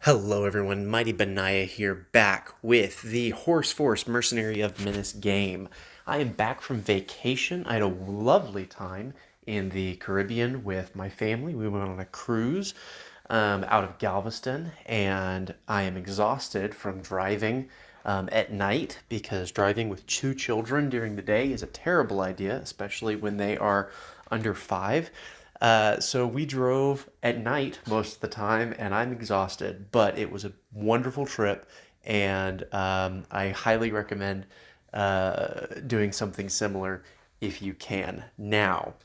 Hello everyone, Mighty Benaya here, back with the Horse Force Mercenary of Menace game. I am back from vacation. I had a lovely time in the Caribbean with my family. We went on a cruise out of Galveston, and I am exhausted from driving at night because driving with two children during the day is a terrible idea, especially when they are under 5. So we drove at night most of the time, and I'm exhausted, but it was a wonderful trip, and I highly recommend doing something similar if you can. Now,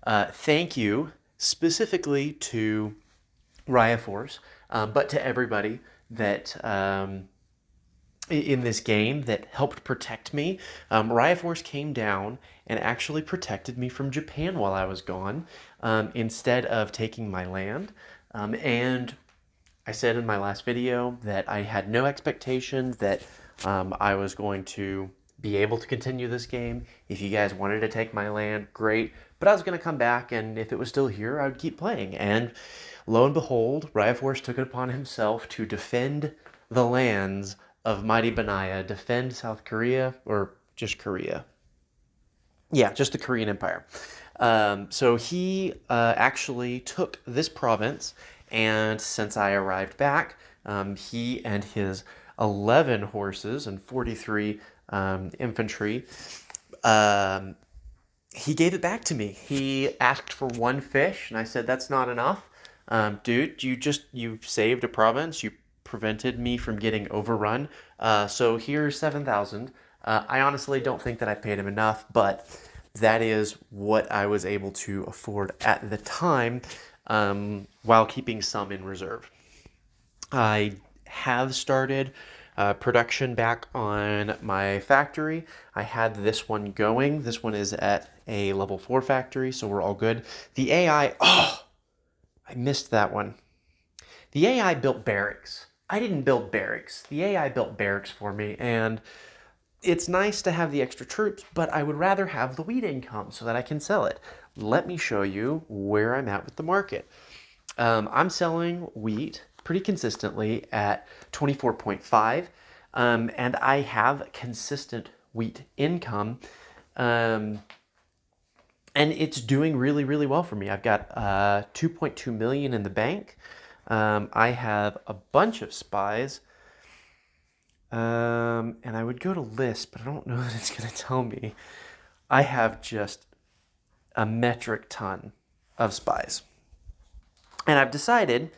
thank you specifically to Raya Force, but to everybody that in this game that helped protect me. Raya Force came down and actually protected me from Japan while I was gone, instead of taking my land. And I said in my last video that I had no expectation that I was going to be able to continue this game. If you guys wanted to take my land, great. But I was going to come back, and if it was still here, I would keep playing. And lo and behold, Raya Force took it upon himself to defend the lands of Mighty Benaya, defend South Korea, or just Korea. Yeah, just the Korean Empire. So he actually took this province, and since I arrived back, he and his 11 horses and 43 infantry, he gave it back to me. He asked for one fish, and I said, that's not enough. Dude, you saved a province. You prevented me from getting overrun. So here's 7,000. I honestly don't think that I paid him enough, but that is what I was able to afford at the time, while keeping some in reserve. I have started production back on my factory. I had this one going. This one is at a level 4 factory, so we're all good. The AI, I missed that one. The AI built barracks. I didn't build barracks. The AI built barracks for me, and it's nice to have the extra troops, but I would rather have the wheat income so that I can sell it. Let me show you where I'm at with the market. I'm selling wheat pretty consistently at 24.5, and I have consistent wheat income, and it's doing really, really well for me. I've got 2.2 million in the bank. I have a bunch of spies, and I would go to list, but I don't know that it's going to tell me. I have just a metric ton of spies. And I've decided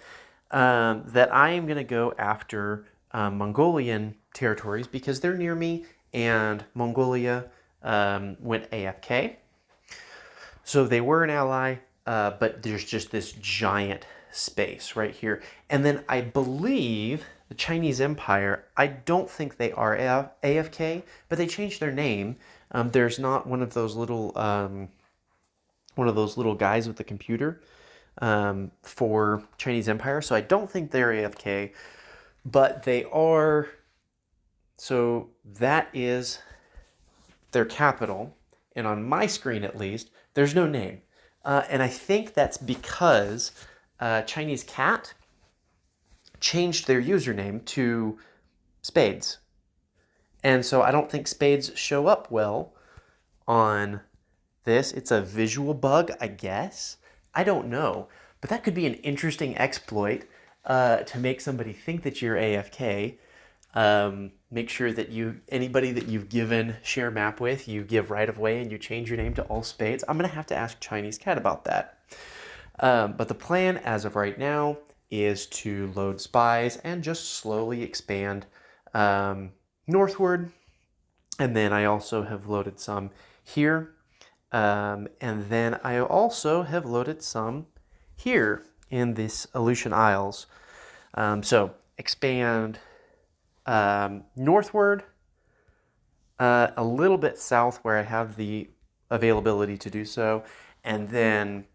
that I am going to go after Mongolian territories because they're near me, and Mongolia went AFK. So they were an ally, but there's just this giant space right here. And then I believe the Chinese Empire, I don't think they are AFK, but they changed their name. There's not one of those little guys with the computer for Chinese Empire, so I don't think they're AFK, but they are. So that is their capital, and on my screen at least, there's no name. And I think that's because Chinese Cat changed their username to Spades. And so I don't think Spades show up well on this. It's a visual bug, I guess. I don't know. But that could be an interesting exploit to make somebody think that you're AFK. Make sure that anybody that you've given share map with, you give right of way and you change your name to all Spades. I'm going to have to ask Chinese Cat about that. But the plan as of right now is to load spies and just slowly expand northward. And then I also have loaded some here. And then I also have loaded some here in this Aleutian Isles. So expand northward, a little bit south where I have the availability to do so, and then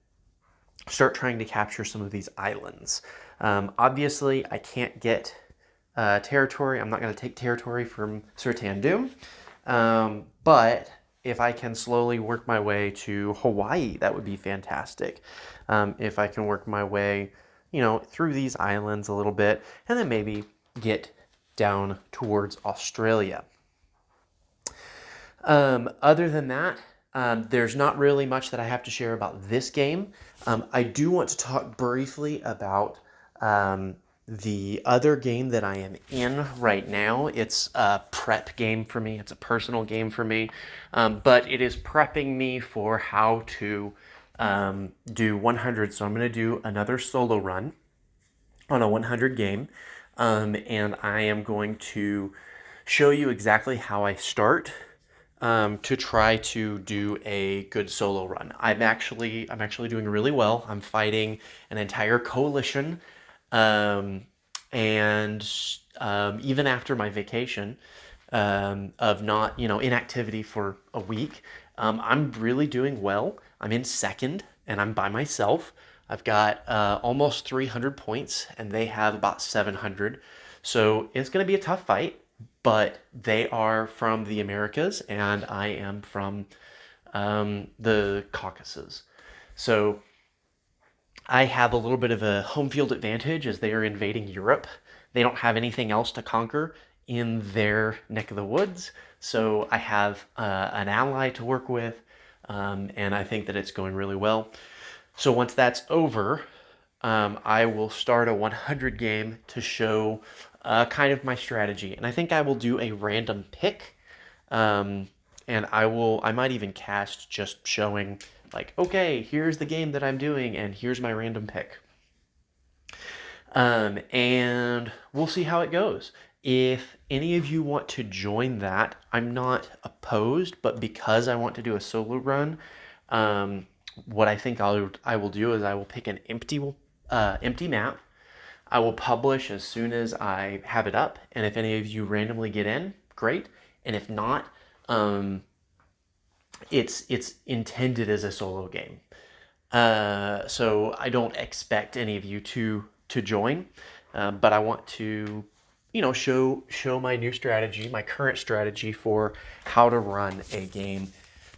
start trying to capture some of these islands. Obviously, I can't get territory. I'm not going to take territory from Sertan Doom, but if I can slowly work my way to Hawaii, that would be fantastic. If I can work my way through these islands a little bit, and then maybe get down towards Australia. Other than that, there's not really much that I have to share about this game. I do want to talk briefly about the other game that I am in right now. It's a prep game for me. It's a personal game for me, but it is prepping me for how to do 100. So I'm going to do another solo run on a 100 game, and I am going to show you exactly how I start to try to do a good solo run. I'm actually doing really well. I'm fighting an entire coalition, and even after my vacation of not inactivity for a week, I'm really doing well. I'm in second, and I'm by myself. I've got almost 300 points, and they have about 700. So it's going to be a tough fight, but they are from the Americas, and I am from the Caucasus. So I have a little bit of a home field advantage as they are invading Europe. They don't have anything else to conquer in their neck of the woods, so I have an ally to work with, and I think that it's going really well. So once that's over, I will start a 100 game to show kind of my strategy. And I think I will do a random pick. And I might even cast just showing like, okay, here's the game that I'm doing and here's my random pick. And we'll see how it goes. If any of you want to join that, I'm not opposed, but because I want to do a solo run, what I think I will do is I will pick an empty map. I will publish as soon as I have it up, and if any of you randomly get in, great. And if not, it's intended as a solo game. So I don't expect any of you to join, but I want to show my new strategy, my current strategy for how to run a game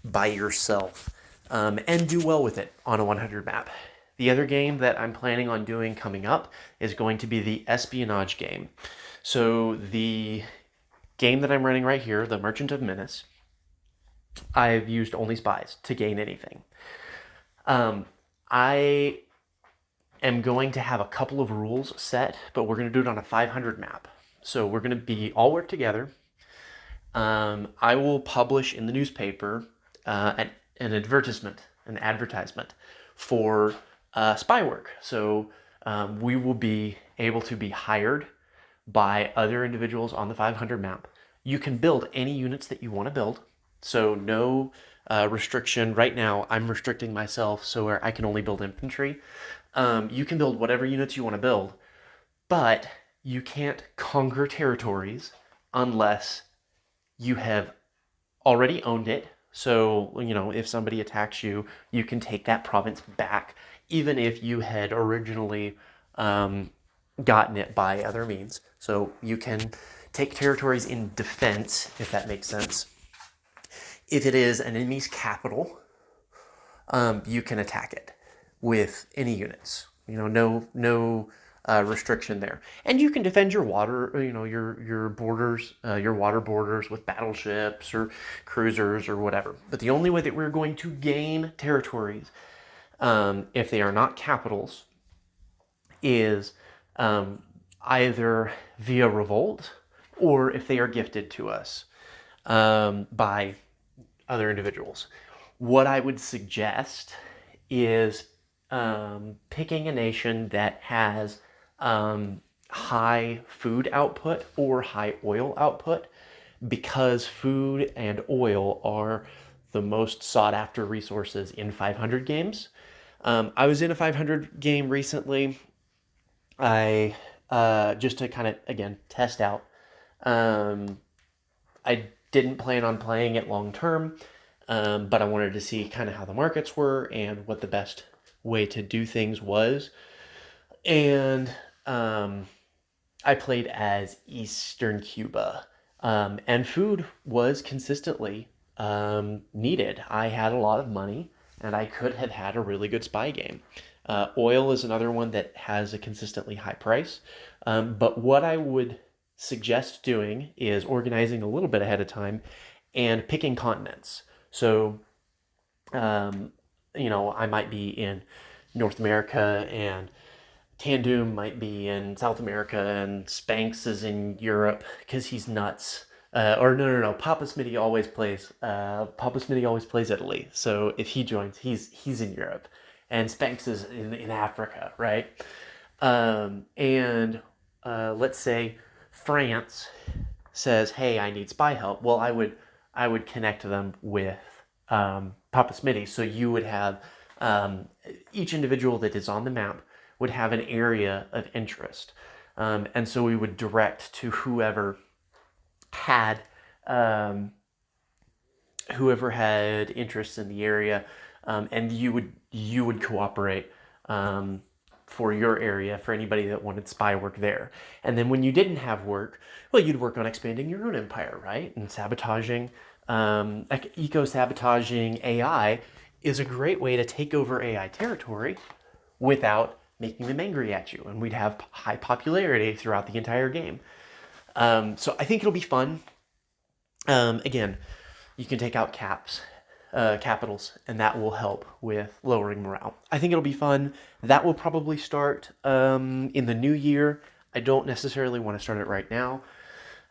by yourself, and do well with it on a 100 map. The other game that I'm planning on doing coming up is going to be the espionage game. So the game that I'm running right here, the Merchant of Menace, I've used only spies to gain anything. I am going to have a couple of rules set, but we're going to do it on a 500 map. So we're going to all work together. I will publish in the newspaper an advertisement for spy work. So we will be able to be hired by other individuals on the 500 map. You can build any units that you want to build. So no restriction. Right now, I'm restricting myself so where I can only build infantry. You can build whatever units you want to build, but you can't conquer territories unless you have already owned it. So, if somebody attacks you, you can take that province back, even if you had originally gotten it by other means. So you can take territories in defense, if that makes sense. If it is an enemy's capital, you can attack it with any units. No restriction there. And you can defend your water, your borders, your water borders with battleships or cruisers or whatever. But the only way that we're going to gain territories, if they are not capitals, is either via revolt or if they are gifted to us by other individuals. What I would suggest is picking a nation that has high food output or high oil output, because food and oil are the most sought after resources in 500 games. I was in a 500 game recently. I just to kind of again test out. I didn't plan on playing it long term, but I wanted to see kind of how the markets were and what the best way to do things was. And I played as Eastern Cuba, and food was consistently needed. I had a lot of money, and I could have had a really good spy game. Oil is another one that has a consistently high price. But what I would suggest doing is organizing a little bit ahead of time and picking continents. So, um, I might be in North America and Tandem might be in South America and Spanx is in Europe because he's nuts. Or no. Papa Smitty always plays Italy. So if he joins, he's in Europe, and Spanx is in Africa, right? And let's say France says, "Hey, I need spy help." Well, I would connect them with Papa Smitty. So you would have each individual that is on the map would have an area of interest, and so we would direct to had um, whoever had interest in the area, and you would cooperate for your area for anybody that wanted spy work there. And then when you didn't have work, well, you'd work on expanding your own empire, right? And sabotaging, eco-sabotaging AI is a great way to take over AI territory without making them angry at you. And we'd have high popularity throughout the entire game. So I think it'll be fun. Again, you can take out capitals, and that will help with lowering morale. I think it'll be fun. That will probably start in the new year. I don't necessarily want to start it right now,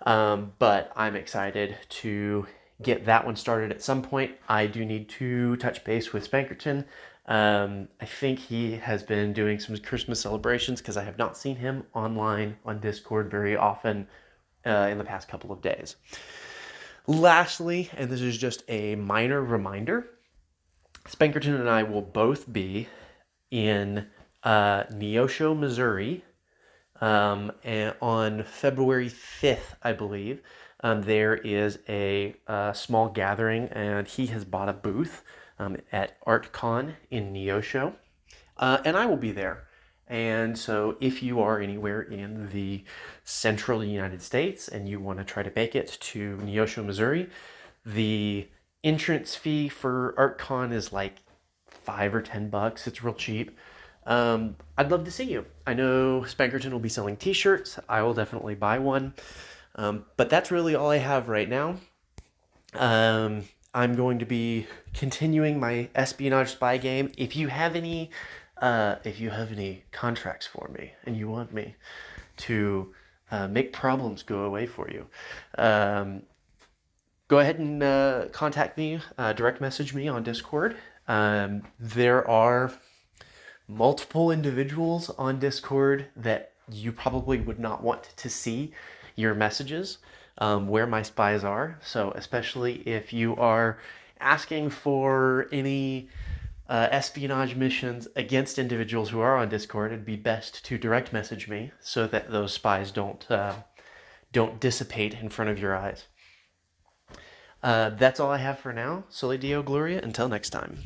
but I'm excited to get that one started at some point. I do need to touch base with Spankerton. I think he has been doing some Christmas celebrations because I have not seen him online on Discord very often in the past couple of days. Lastly, and this is just a minor reminder, Spankerton and I will both be in Neosho, Missouri, and on February 5th, I believe. There is a small gathering, and he has bought a booth at ArtCon in Neosho, and I will be there. And so if you are anywhere in the central United States and you want to try to make it to Neosho, Missouri, the entrance fee for ArtCon is like $5 or $10. It's real cheap. I'd love to see you. I know Spankerton will be selling t-shirts. I will definitely buy one. But that's really all I have right now. I'm going to be continuing my espionage spy game. If you have any contracts for me and you want me to make problems go away for you, go ahead and contact me, direct message me on Discord. There are multiple individuals on Discord that you probably would not want to see your messages where my spies are. So especially if you are asking for any espionage missions against individuals who are on Discord, it'd be best to direct message me so that those spies don't dissipate in front of your eyes. That's all I have for now. Soli Deo Gloria. Until next time.